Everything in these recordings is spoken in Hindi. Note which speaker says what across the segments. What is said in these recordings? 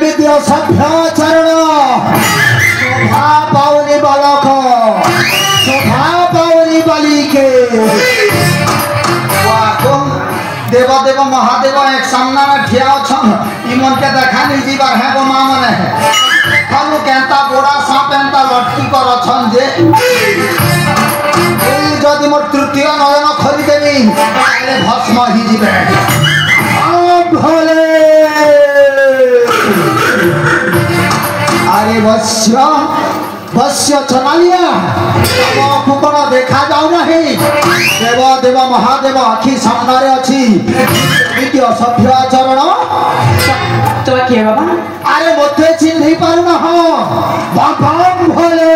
Speaker 1: विद्य सभ्य चरण शोभा पावनी बालक शोभा पावनी बालिके देव देव महादेव एक सामना में ठिया छन इमन के देखा नहीं जीवार है गो मां मने खालु केंता बोड़ा सांप एंता लटकी कर छन जे ए जदि मोर तृतीय नयन खरी देबी ताले भस्म ही जीवे भोले अरे वश्य वश्य चलालिया कुकड़ देखा जाऊ नहीं देव देव महादेव आखि सामने अच्छी विद्य सभ्य आचरण
Speaker 2: तो किए बाबा
Speaker 1: अरे मते चिन्ह पारु ना बाबा भोले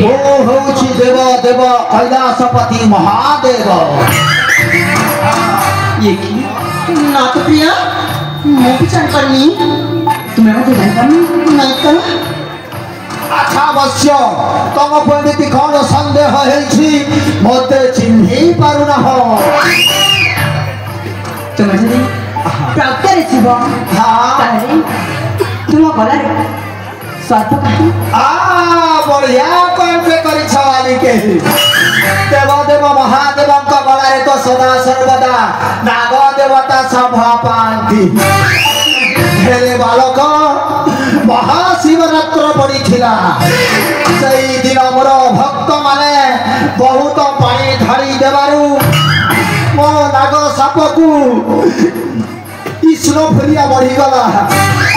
Speaker 1: ओ होची देव देव कैलाशपति महादेव
Speaker 2: ये की
Speaker 1: ना तो प्रिया मैं विचार करनी
Speaker 2: तुम्हें मत जानता
Speaker 1: नहीं कर अच्छा वश्य तम पंडित कौन संदेह है मते चिन्ह पारु ना
Speaker 2: तुम्हें जदि प्राप्त रे शिव
Speaker 1: हाँ
Speaker 2: तारे तुम गला रे स्वार्थ काटी
Speaker 1: बढ़िया कंठे करी छवाली के देव देव महादेव का गला रे तो सदा सर्वदा नाग देवता सभा पांती हेले बालक महाशिवरात्र पड़ी थिला सही दिन मोर भक्त माने बहुत पानी ढाली देबारु मो नाग साप को इस्नो फरिया बढ़ी गला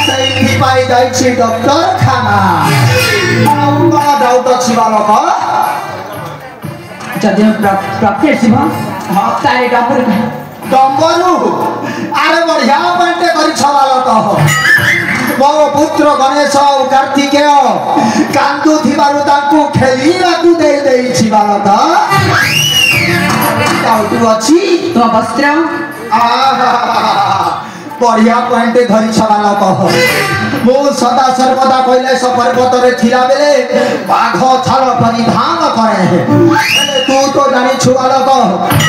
Speaker 1: सही पाई जाइछि डॉक्टर खाना बड़ा डाउट अछि बालक
Speaker 2: जदि प्राप्त रे शिव तारे डाबर
Speaker 1: डम्बरू अरे बढ़िया बाटे करी छवालक मो पुत्र गणेश और कार्तिकेय कांदू थिबारु ताकू खेलिबाकू देई देइछि बालक डाउट अछि
Speaker 2: तो वस्त्र
Speaker 1: बढ़िया पॉइंट धरी छवालक मो सदा सर्वदा कैलाश पर्वत रे थिला बेले बाघ छाल परिधान करे तू तो जानी छुआलक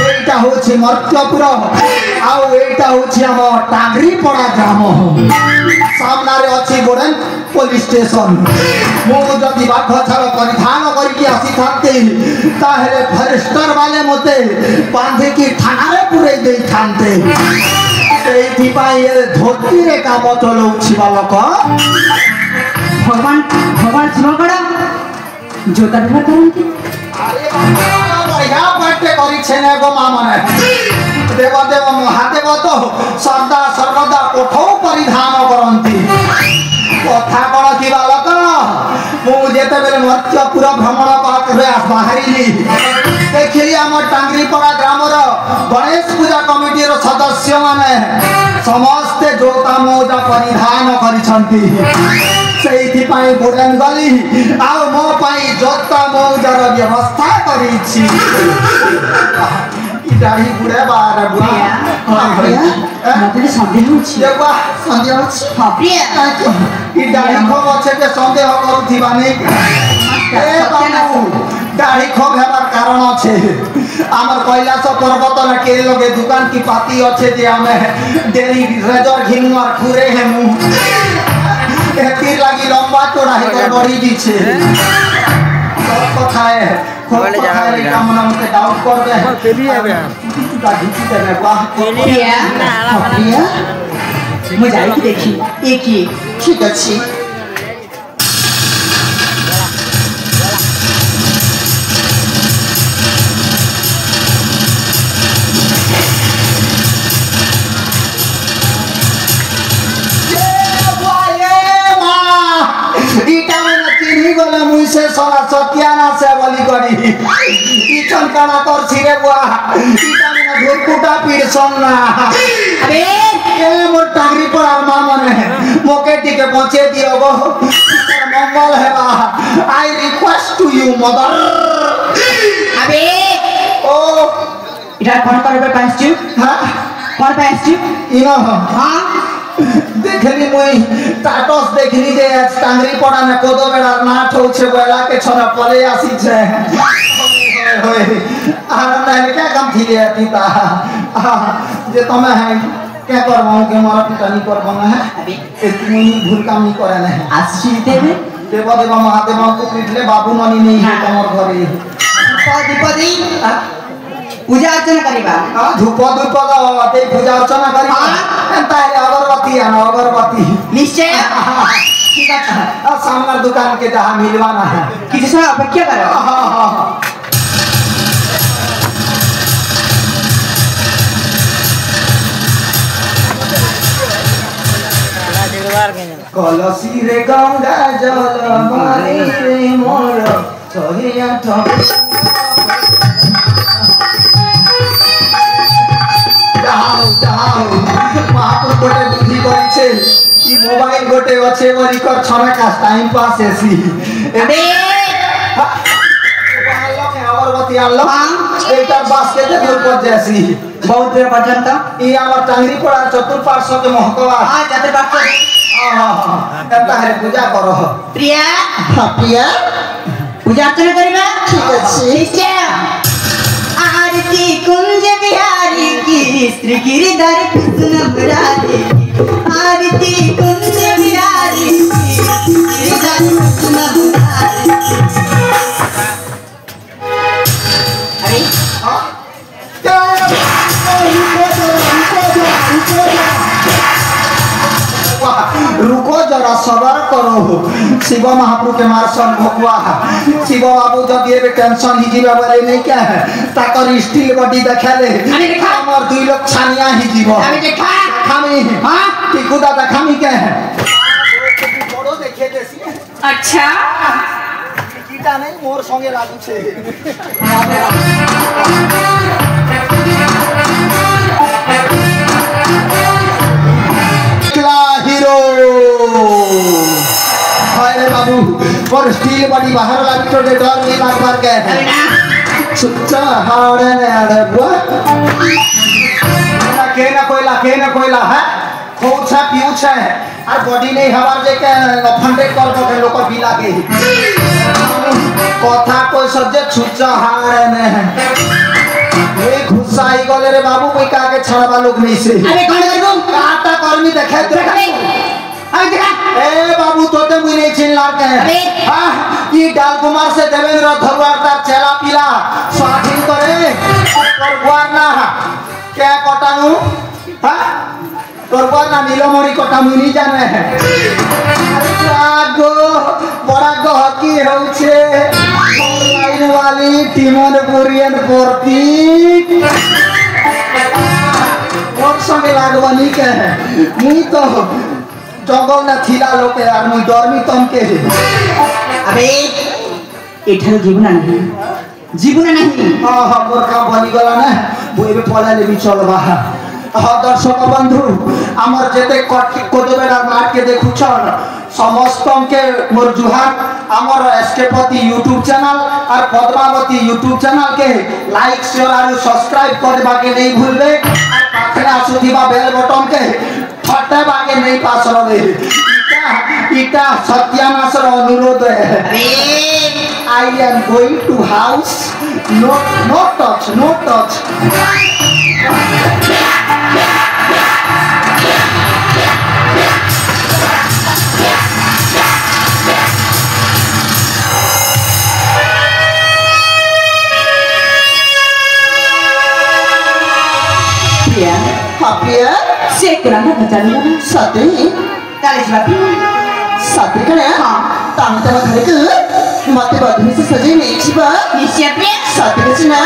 Speaker 1: एटा होछि मर्त्यपुर आउ एटा होछि हम टांगरी पड़ा ग्राम सामना रे अछि बोडन पुलिस स्टेशन मो जदि बाघ छाल परिधान करके आसी थाते ताहेले फरेस्टर वाले मते बांधे की थाना रे पुरे देई थाते एथि पाई धोती रे काम चलौछि बालक
Speaker 2: भगवान भगवान शिवगड़ा जोता व्यवहार करती
Speaker 1: अरे बाबा बढ़िया बाटे करी छेने गो मामने देव देव महादेव तो सदा सर्वदा कोठो परिधान करंती कथा कोन की बालक मु जेते बेले मर्त्यपुर भ्रमण पाखरे बाहरिली देखिली हम टांगरीपड़ा ग्रामर गणेश पूजा कमिटी रो सदस्य माने समस्त जोता मोजा परिधान करिसंती सेठी पाई बोडन गली आउ मो पाई जोता मोजार व्यवस्था करिछि ई दाढ़ी बुढ़े बार बुढ़िया
Speaker 2: मते संदेह होछि
Speaker 1: देखवा संदेह होछि
Speaker 2: हां प्रिया
Speaker 1: ई दाढ़ी खो अच्छे के संदेह करूथिबा नै ए बाबू दाढ़ी खो हेबार कारण अछि आमर कैलाश पर्वत रे के लगे दुकान की पाती अच्छे जे हमें डेली रेजर घिनुआर खुरे है मु एती लागी लंबा चौड़ा है कर बड़ी दी छे सब कथा है बोले जा काम नाम के डाउट कर दे पेली है गाड़ी की देबे वाह
Speaker 2: प्रिया प्रिया मु जाई की देखी एक ही
Speaker 1: ठीक अछि से सोना सत्याना से बोली करी इचन काना कर सिरे बुआ इटा में धुरकुटा पीर सोना अरे ए मोर टांगरी पर आरमा मने मोके टिके पहुंचे दियो गो मंगल हेबा I request to you mother
Speaker 2: अबे
Speaker 1: ओ
Speaker 2: इधर कौन करबे पास्टू
Speaker 1: हां
Speaker 2: कौन पास्टू
Speaker 1: इनो हां देखली मुई टाटस देखली जे टांगरी पड़ा न कोदो बेड़ा नाठ होछे बेला के छोरा पले आसी छे होय आनंद है क्या काम थी रे पिता जे तमे है क्या करबो के मारा पिटानी करबो ना है
Speaker 2: अबे
Speaker 1: एक मुनी भूल काम नहीं करे ना
Speaker 2: आशी देवे
Speaker 1: देव देव महादेव को पिटले बाबू ननी नहीं है तमर घरे
Speaker 2: दीपदी पूजा अर्चना करिबा
Speaker 1: धूप धूप ते पूजा अर्चना करी एंता अगरबत्ती आना अगरबत्ती
Speaker 2: निश्चय ठीक है
Speaker 1: सामने दुकान के जहाँ मिलवाना है
Speaker 2: किसी से अपेक्षा करो
Speaker 1: कलसी रे गंगा जल मारी रे मोर चहिया ठप जाओ महापुर गोटे बुद्धि करिछे ई मोबाइल गोटे अच्छे बरी कर छमे का टाइम पास एसी
Speaker 2: अबे
Speaker 1: अगरबत्ती आलो एटा बास्केट के ऊपर जैसी
Speaker 2: बहुत देर पर्यंत
Speaker 1: ई हमर टांगरी पड़ा चतुर्पार्श्व के महकवा
Speaker 2: हां चतुर्पार्श्व
Speaker 1: एता है पूजा करो
Speaker 2: प्रिया
Speaker 1: प्रिया
Speaker 2: पूजा अर्चना करिबा
Speaker 1: ठीक अछि
Speaker 2: निश्चय आरती कुंज बिहारी की श्री गिरिधर कृष्ण मुरारी आरती कुंज बिहारी की गिरिधर कृष्ण मुरारी अरे
Speaker 1: रुको जरा सबर करो शिव महाप्रभु के मार्शन भगवा शिव बाबू जब ये टेंशन ही जीवा वाले नहीं क्या है ताकर स्टील बॉडी देखाले हमर दुई लोग छानिया ही जीव
Speaker 2: अबे देखा
Speaker 1: खामी हां टिकू दादा खामी क्या है बड़ो देखे देसी
Speaker 2: अच्छा
Speaker 1: कीटा नहीं मोर संगे लागू छे हीरो अरे बाबू और स्टील बॉडी बाहर लागी तो डर नहीं लाग मार के सुच्चा हाड़े ने आड़े बुआ के ना कोयला है खोछा पियूछा है और बॉडी नहीं हवार जे के फंडे कर के लोक बिला के कथा कोई सजे सुच्चा हाड़े ने है ए घुसाई गले रे बाबू कोई का के छड़वा लोग नहीं से
Speaker 2: अबे कौन करबो
Speaker 1: काटा कर्मी देखे
Speaker 2: अबे देखा
Speaker 1: ए बाबू तोते मुई नहीं चिन लाग के हां ई डाल कुमार से देवेंद्र धरवार तार चेला पिला स्वाधीन करे करवार ना क्या कटानु हां करवार ना नीलमणि कटा मुई नहीं जाने है आगो बड़ा गहकी होछे लाइन वाली टीमन पुरियन करती और संगे लागवनी के मुई तो जंगल ना थिला लोके यार मुई डरमी तम के
Speaker 2: अबे एठारो जीवन नहीं
Speaker 1: हां हां मोर का बनी गला ना मुई बे पला लेबी चलबा हां दर्शक बंधु हमर जेते कोदबेडा मार के देखु छन समस्त के मोर जुहार हमर एसकेपति YouTube चैनल और पद्मावती YouTube चैनल के लाइक शेयर और सब्सक्राइब करबा के नहीं भूलबे और पाखरे आसुथिबा बेल बटन के फटे बाके नहीं पास रहे इटा सत्यानाश अनुरोध है I am going to house no touch
Speaker 2: Priya से kurang बचानी
Speaker 1: सती
Speaker 2: काले बापी
Speaker 1: सती कने हां तांग तमा घरे के मते बधु से सजे नहीं छिबा
Speaker 2: निश्चय प्रिया
Speaker 1: सती के छिना